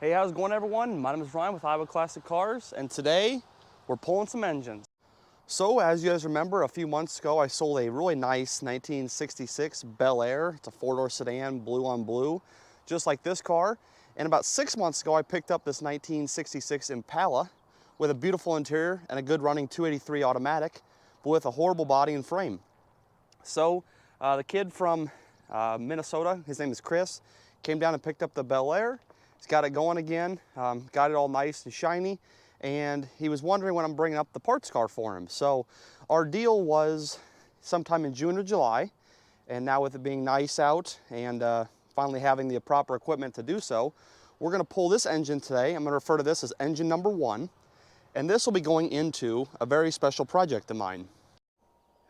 Hey, how's it going, everyone? My name is Ryan with IowaClassicCars, and today we're pulling some engines. So, as you guys remember, a few months ago, I sold a really nice 1966 Bel Air. It's a four-door sedan, blue on blue, just like this car. And about 6 months ago, I picked up this 1966 Impala with a beautiful interior and a good running 283 automatic, but with a horrible body and frame. So, the kid from Minnesota, his name is Chris, came down and picked up the Bel Air. He's got it going again, got it all nice and shiny, and he was wondering when I'm bringing up the parts car for him. So our deal was sometime in June or July, and now with it being nice out and finally having the proper equipment to do so, we're going to pull this engine today. I'm going to refer to this as engine number 1, and this will be going into a very special project of mine.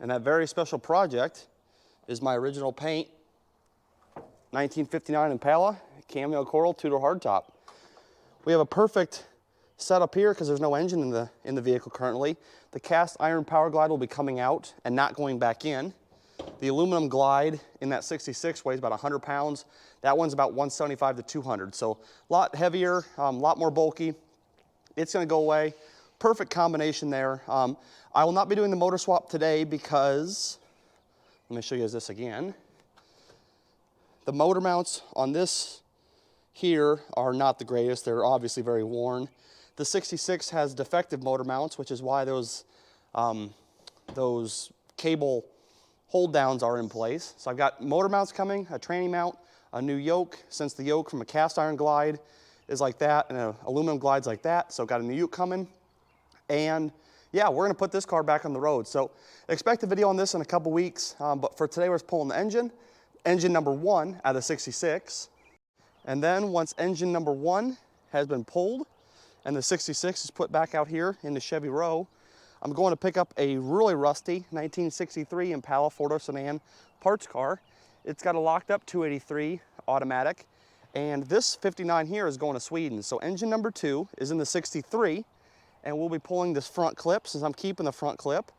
And that very special project is my original paint 1959 Impala, cameo coral, two-door hardtop. We have a perfect setup here because there's no engine in the vehicle currently. The cast iron powerglide will be coming out and not going back in. The aluminum glide in that 66 weighs about 100 pounds. That one's about 175 to 200, so a lot heavier, a lot more bulky. It's going to go away. Perfect combination there. I will not be doing the motor swap today because, let me show you guys this again. The motor mounts on this here are not the greatest. They're obviously very worn. The 66 has defective motor mounts, which is why those cable hold downs are in place. So I've got motor mounts coming, a tranny mount, a new yoke, since the yoke from a cast iron glide is like that and an aluminum glide's like that. So I've got a new yoke coming. And yeah, we're gonna put this car back on the road. So expect a video on this in a couple weeks, but for today we're just pulling the engine number 1 out of 66. And then once engine number 1 has been pulled and the 66 is put back out here in the Chevy row, I'm going to pick up a really rusty 1963 Impala four-door sedan parts car. It's got a locked up 283 automatic, and this 59 here is going to Sweden. So engine number 2 is in the 63, and we'll be pulling this front clip, since I'm keeping the front clip,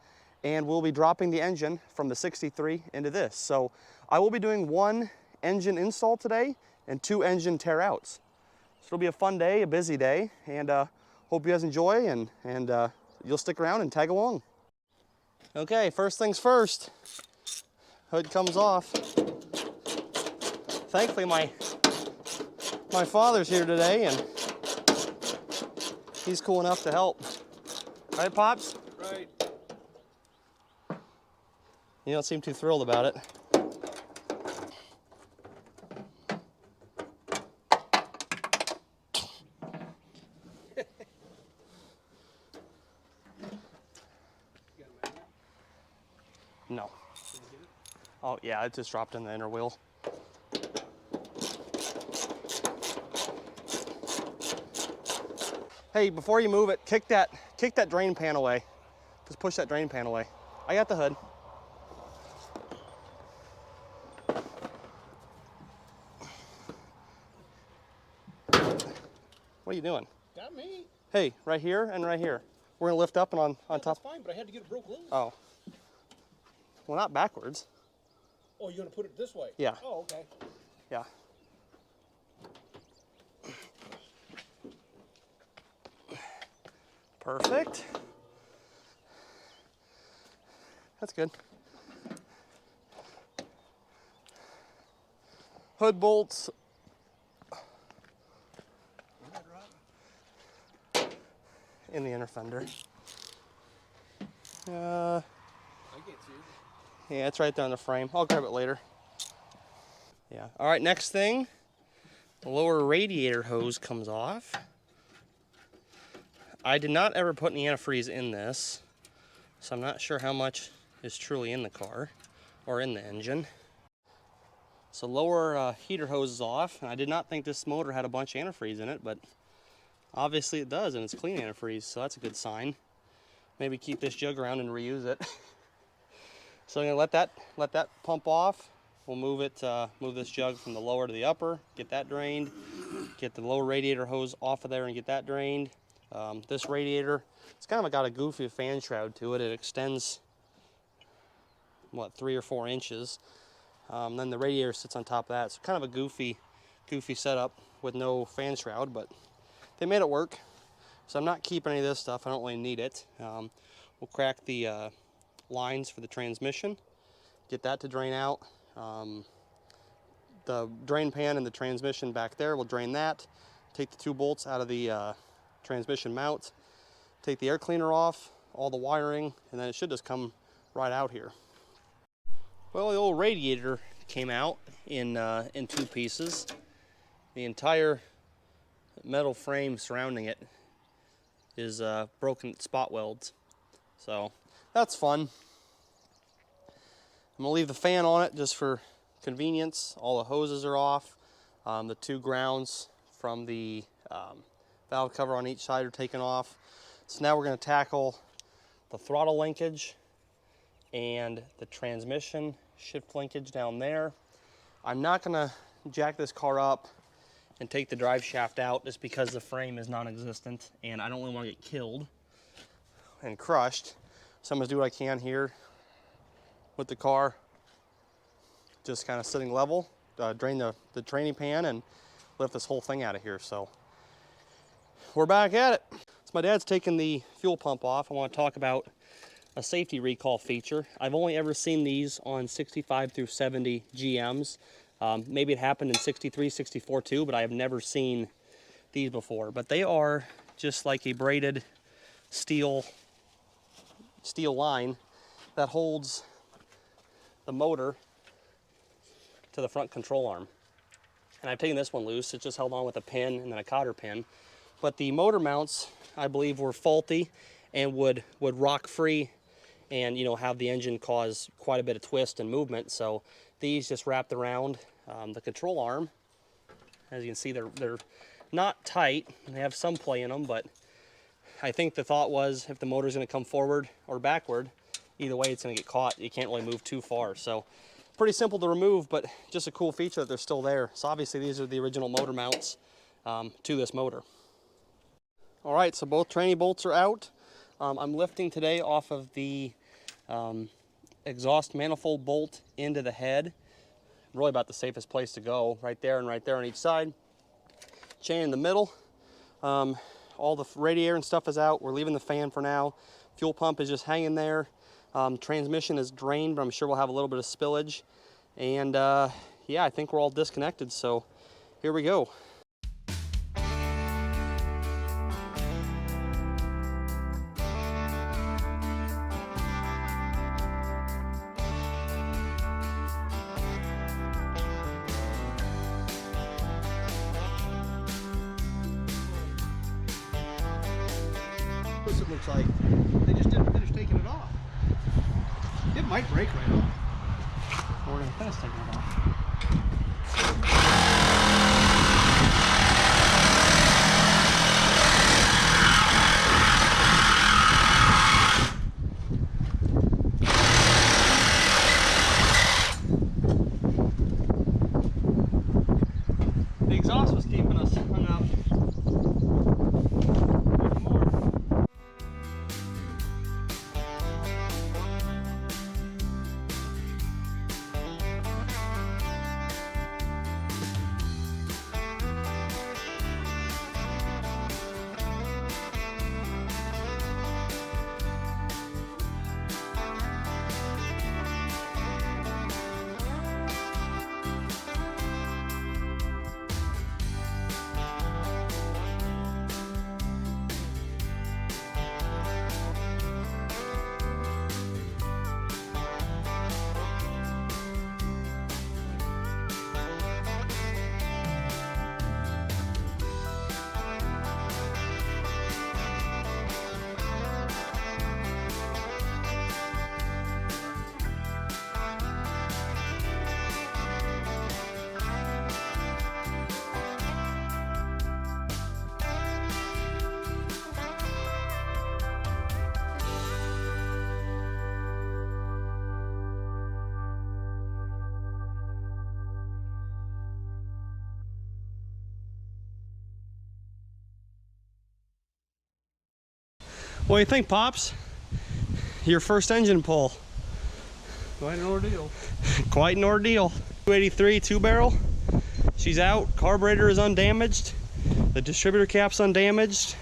and we'll be dropping the engine from the 63 into this. So I will be doing 1 engine install today and 2 engine tear outs. So it'll be a fun day, a busy day, and hope you guys enjoy and you'll stick around and tag along. Okay, first things first, hood comes off. Thankfully my father's here today and he's cool enough to help. Right, Pops? Right. You don't seem too thrilled about it. No. Oh yeah, it just dropped in the inner wheel. Hey, before you move it, kick that drain pan away. Just push that drain pan away. I got the hood. What are you doing? Got me. Hey, right here and right here. We're gonna lift up and on top. That's fine, but I had to get it broke loose. Oh. Well, not backwards. Oh, you're gonna put it this way? Yeah. Oh, okay. Yeah. Perfect. That's good. Hood bolts. In the inner fender. I get you. Yeah, it's right there on the frame. I'll grab it later. Yeah. All right, next thing, the lower radiator hose comes off. I did not ever put any antifreeze in this, so I'm not sure how much is truly in the car or in the engine. So lower heater hose is off, and I did not think this motor had a bunch of antifreeze in it, but obviously it does, and it's clean antifreeze, so that's a good sign. Maybe keep this jug around and reuse it. So I'm gonna let that pump off. We'll move this jug from the lower to the upper, get that drained, get the lower radiator hose off of there and get that drained. This radiator, it's kind of got a goofy fan shroud to it. It extends, what, 3 or 4 inches. Then the radiator sits on top of that. So kind of a goofy setup. with no fan shroud, but they made it work. So I'm not keeping any of this stuff. I don't really need it. We'll crack the lines for the transmission, get that to drain out. The drain pan and the transmission back there, we'll drain that. Take the 2 bolts out of the transmission mount. Take the air cleaner off, all the wiring, and then it should just come right out here. Well, the old radiator came out in 2 pieces. The entire metal frame surrounding it is broken spot welds. So that's fun. I'm gonna leave the fan on it just for convenience. All the hoses are off. The 2 grounds from the valve cover on each side are taken off. So now we're gonna tackle the throttle linkage and the transmission shift linkage down there. I'm not gonna jack this car up and take the drive shaft out just because the frame is non-existent and I don't really want to get killed and crushed. So I'm gonna do what I can here with the car, just kind of sitting level, drain the training pan and lift this whole thing out of here. So we're back at it. So my dad's taking the fuel pump off. I want to talk about a safety recall feature. I've only ever seen these on 65 through 70 GMs. Maybe it happened in 63, 64 too, but I have never seen these before. But they are just like a braided steel line that holds the motor to the front control arm. And I've taken this one loose. It's just held on with a pin and then a cotter pin. But the motor mounts, I believe, were faulty and would rock free and, you know, have the engine cause quite a bit of twist and movement. So these just wrapped around the control arm. As you can see, they're not tight. They have some play in them, but I think the thought was if the motor's going to come forward or backward, either way it's going to get caught. You can't really move too far. So pretty simple to remove, but just a cool feature that they're still there. So obviously these are the original motor mounts to this motor. All right, so both tranny bolts are out. I'm lifting today off of the exhaust manifold bolt into the head. Really about the safest place to go, right there and right there on each side. Chain in the middle. All the radiator and stuff is out. We're leaving the fan for now. Fuel pump is just hanging there. Transmission is drained, but I'm sure we'll have a little bit of spillage. And yeah, I think we're all disconnected, so here we go. It looks like they just didn't finish taking it off. It might break right off. We're gonna finish taking it off. The exhaust was keeping us hung up. What do you think, Pops? Your first engine pull. Quite an ordeal. Quite an ordeal. 283 2-barrel. She's out. Carburetor is undamaged. The distributor cap's undamaged.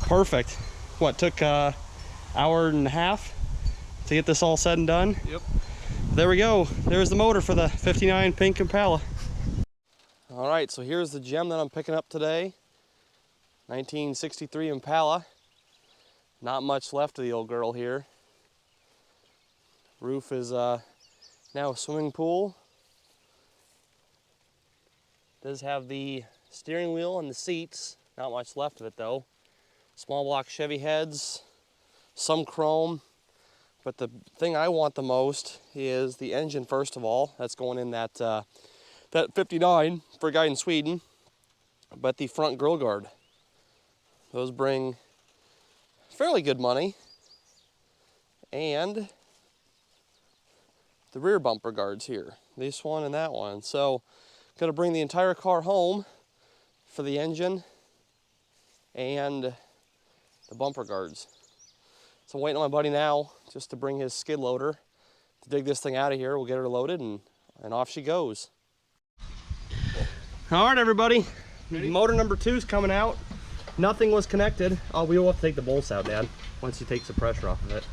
Perfect. What, took an hour and a half to get this all said and done? Yep. There we go. There's the motor for the 59 pink Impala. All right, so here's the gem that I'm picking up today. 1963 Impala. Not much left of the old girl here. Roof is now a swimming pool. Does have the steering wheel and the seats. Not much left of it though. Small block Chevy heads, some chrome. But the thing I want the most is the engine, first of all. That's going in that, that 59 for a guy in Sweden. But the front grill guard. Those bring fairly good money. And the rear bumper guards here. This one and that one. So, got to bring the entire car home for the engine and the bumper guards. So I'm waiting on my buddy now just to bring his skid loader to dig this thing out of here. We'll get her loaded and off she goes. All right, everybody. Ready? Motor number 2 is coming out. Nothing was connected. Oh, we will have to take the bolts out, Dad, once he takes the pressure off of it.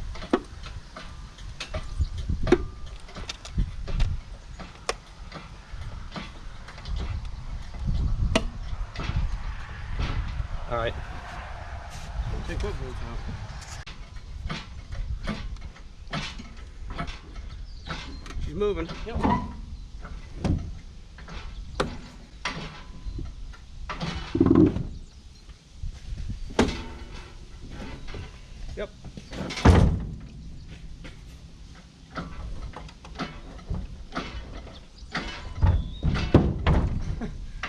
All right. Take what bolts out? She's moving. Yep. Yep.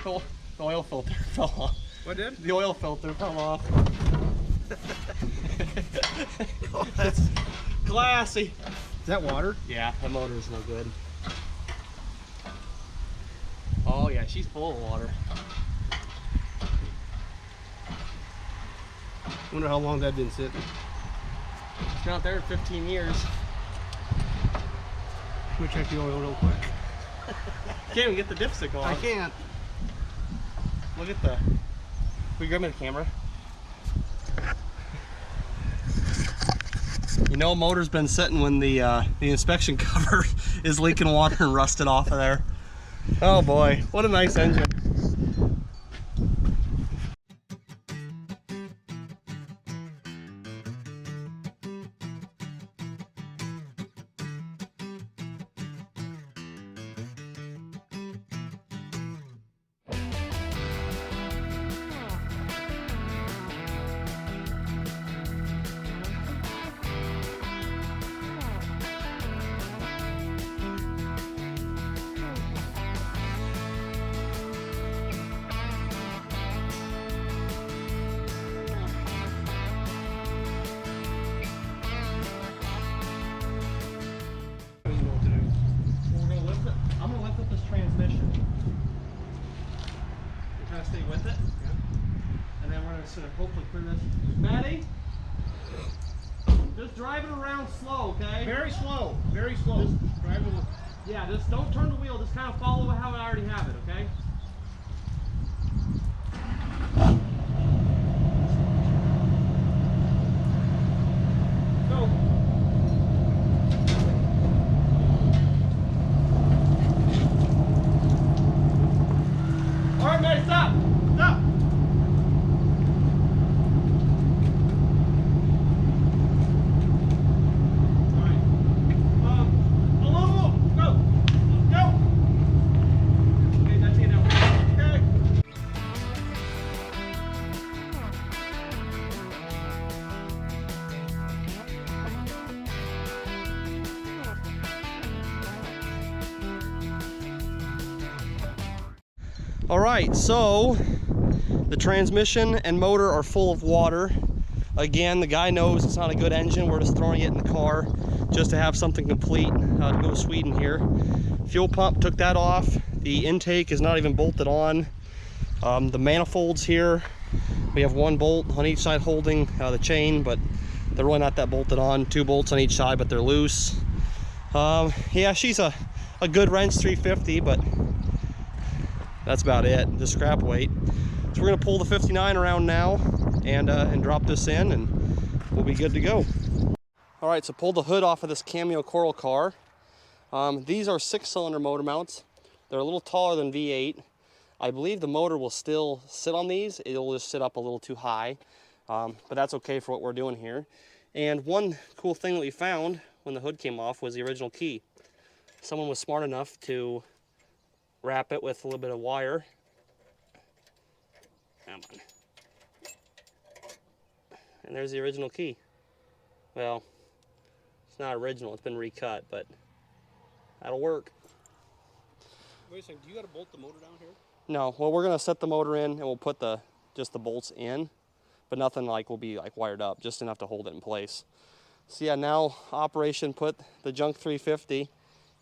The oil filter fell off. What did? The oil filter fell off. That's glassy. Is that water? Yeah, the motor's no good. Oh yeah, she's full of water. Wonder how long that been sitting. It's been out there 15 years. Go check the oil real quick. Can't even get the dipstick on. I can't. Look at the. Will you grab me the camera? You know, a motor's been sitting when the inspection cover is leaking water and rusted off of there. Oh boy, what a nice engine. Stay with it, and then we're going to hopefully clear this. Maddie, just drive it around slow, okay? Very slow. Very slow. Just drive it. Yeah, just don't turn the wheel. Just kind of follow how I already have it, okay? Go. All right, Maddie, stop. Stop. All right, so the transmission and motor are full of water. Again, the guy knows it's not a good engine. We're just throwing it in the car just to have something complete to go to Sweden here. Fuel pump, took that off. The intake is not even bolted on. The manifolds here, we have one bolt on each side holding the chain, but they're really not that bolted on. 2 bolts on each side, but they're loose. Yeah, she's a good wrench 350, but That's about it, the scrap weight. So we're gonna pull the 59 around now and drop this in, and we'll be good to go. All right, so pull the hood off of this Cameo Coral car. These are 6-cylinder motor mounts. They're a little taller than V8. I believe the motor will still sit on these. It'll just sit up a little too high, but that's okay for what we're doing here. And one cool thing that we found when the hood came off was the original key. Someone was smart enough to wrap it with a little bit of wire. Come on. And there's the original key. Well, it's not original, it's been recut, but that'll work. Wait a second, do you got to bolt the motor down here? No, well, we're gonna set the motor in and we'll put just the bolts in, but nothing like will be like wired up, just enough to hold it in place. So yeah, now operation put the junk 350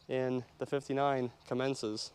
in the 59 commences.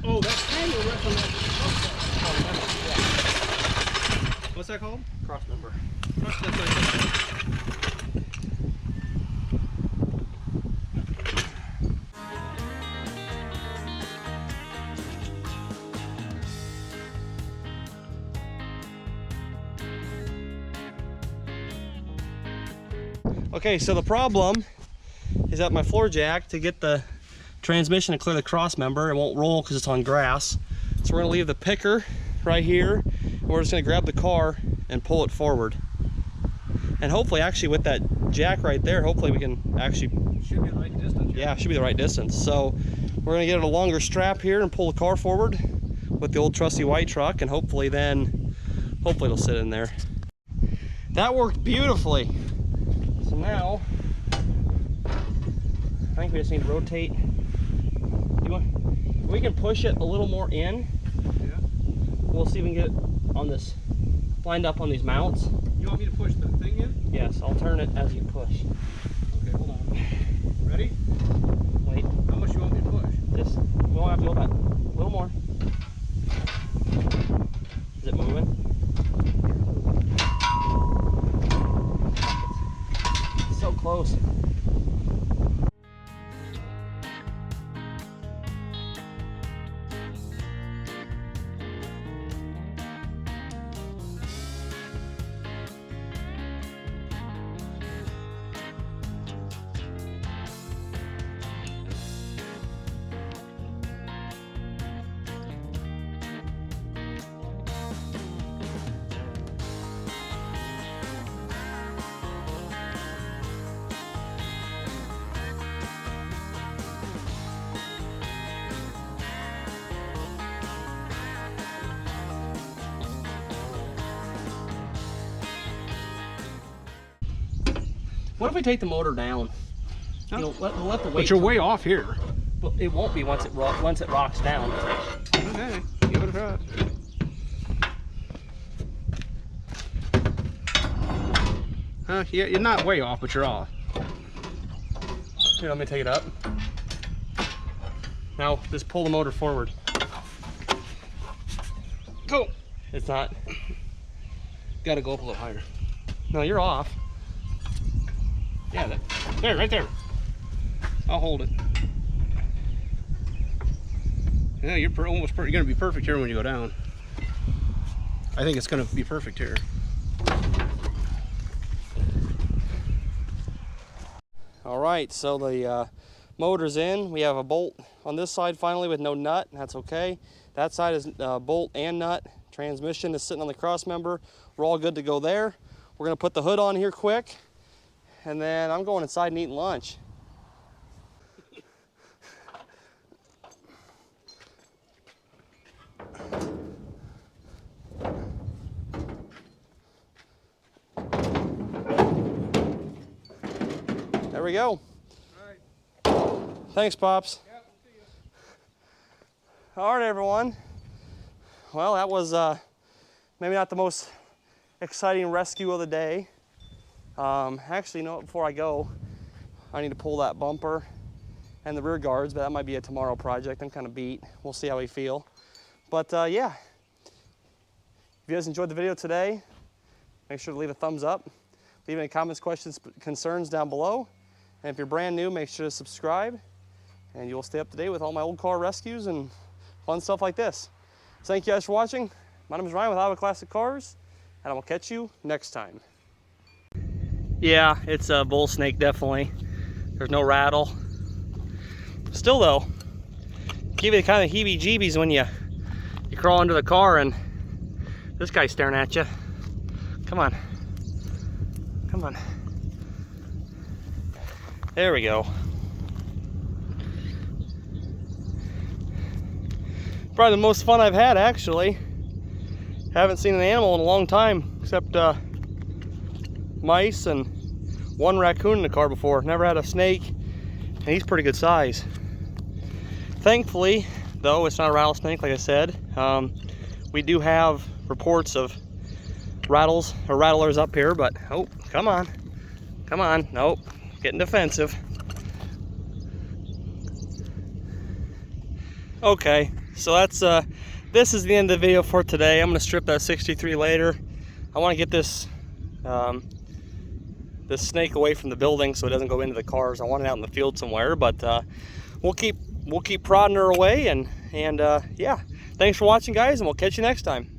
Oh, that's manual rest on that. What's that called? Cross member. That's like Okay, so the problem is that my floor jack, to get the transmission to clear the cross member, it won't roll because it's on grass. So we're gonna leave the picker right here, and we're just gonna grab the car and pull it forward. And hopefully, actually with that jack right there, hopefully we can actually, should be the right distance. yeah, it should be the right distance. So we're gonna get it a longer strap here and pull the car forward with the old trusty white truck, and hopefully it'll sit in there. That worked beautifully. So now, I think we just need to rotate. We can push it a little more in. Yeah. We'll see if we can get it on this, lined up on these mounts. You want me to push the thing in? Yes, I'll turn it as you push. Okay, hold on. Ready? Wait, How much do you want me to push? just, we won't have to go back. A little more. Is it moving? It's so close. What if we take the motor down? Huh? You know, let the weight. But you're way off here. But it won't be once it rocks down. Okay, give it a try. Yeah, you're not way off, but you're off. Here, let me take it up. Now, just pull the motor forward. Go. It's not. Got to go up a little higher. No, you're off. Yeah, there, right there. I'll hold it. Yeah, you're almost you're gonna be perfect here when you go down. I think it's gonna be perfect here. All right, so the Motor's in. We have a bolt on this side finally with no nut. That's okay. That side is bolt and nut. Transmission is sitting on the cross member. We're all good to go there. We're gonna put the hood on here quick, and then I'm going inside and eating lunch. There we go. All right. Thanks, Pops. Yeah, we'll see you. All right, everyone. Well, that was maybe not the most exciting rescue of the day. Actually, you know what, before I go, I need to pull that bumper and the rear guards, but that might be a tomorrow project. I'm kind of beat. We'll see how we feel. But yeah, if you guys enjoyed the video today, make sure to leave a thumbs up. Leave any comments, questions, concerns down below. And if you're brand new, make sure to subscribe, and you will stay up to date with all my old car rescues and fun stuff like this. So thank you guys for watching. My name is Ryan with IowaClassicCars, and I will catch you next time. Yeah, it's a bull snake, definitely. There's no rattle. Still though, give you the kind of heebie-jeebies when you crawl into the car and this guy's staring at you. Come on. Come on. There we go. Probably the most fun I've had, actually. Haven't seen an animal in a long time, except mice and one raccoon in the car before. Never had a snake, and he's pretty good size. Thankfully, though, it's not a rattlesnake, like I said. We do have reports of rattlers up here, but oh, come on. Come on, nope. Getting defensive. Okay, so that's this is the end of the video for today. I'm gonna strip that 63 later. I want to get this this snake away from the building so it doesn't go into the cars. I want it out in the field somewhere, but we'll keep prodding her away, and yeah. Thanks for watching, guys, and we'll catch you next time.